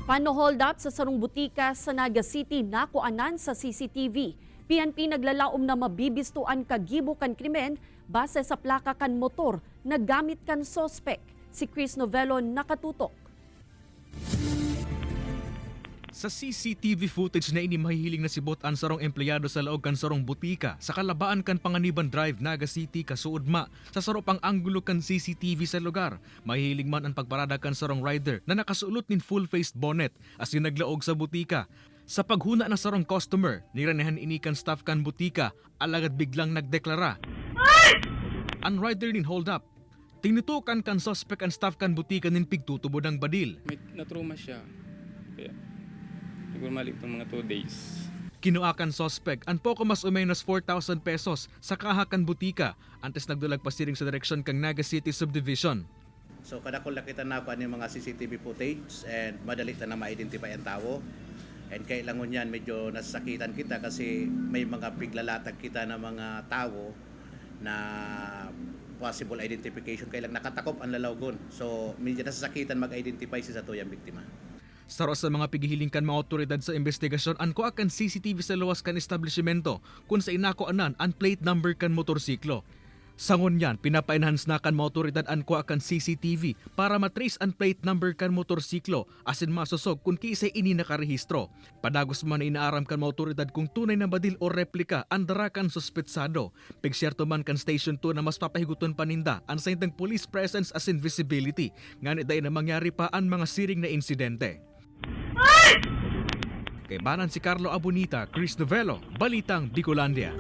Pano-hold up sa sarong butika sa Naga City nakuanan sa CCTV. PNP naglalaom na mabibistuan kagibo kan krimen base sa plaka kan motor na gamit kan sospek. Si Chris Novello nakatutok. Sa CCTV footage na ini mahihiling na sibotan sarong empleyado sa laog kan sarong butika sa kalabaan kan Panganiban Drive, Naga City, Kasuudma. Sa saropang anggulo kan CCTV sa lugar, mahihiling man ang pagparada kan sarong rider na nakasulot nin full-faced bonnet as naglaog sa butika. Sa paghuna na sarong customer, niranehan ini kan staff kan butika, alagad biglang nagdeklara. Ang rider nin hold up. Tinutukan kan suspect ang staff kan butika nin pigtutubo ng badil. May natruma siya. Kaya, nagmamalik itong mga 2 days. Kinuakan suspect ang poko mas o menos 4,000 pesos sa kahakan butika antes nagdulag pasiring sa direksyon kang Naga City Subdivision. So kada ko nakita na ako yung mga CCTV footage and madali na ma-identify ang tao. And kailangan yan medyo nasasakitan kita kasi may mga piglalatag kita na mga tao na possible identification. Kailang nakatakop ang lalawgon. So medyo nasasakitan mag-identify siya sa tuyang biktima. Saro sa mga pigihiling kan mga otoridad sa investigasyon ang kuakan CCTV sa luwas kan establishmento kung sa inako anan ang plate number kan motorsiklo. Sangon yan, pinapa-enhance na kan mga otoridad ang kuakan CCTV para matrace ang plate number kan motorsiklo asin masusog kung kiisay ini nakarehistro. Padagos man inaaram kan mga otoridad kung tunay na badil o replika ang darakan suspetsado. Pigsyerto man kan Station 2 na mas papahiguton paninda ang saintang police presence asin visibility. Nganit dahil na mangyari pa ang mga siring na insidente. Kay banan si Carlo Abunita, Chris Novello, Balitang Bicolandia.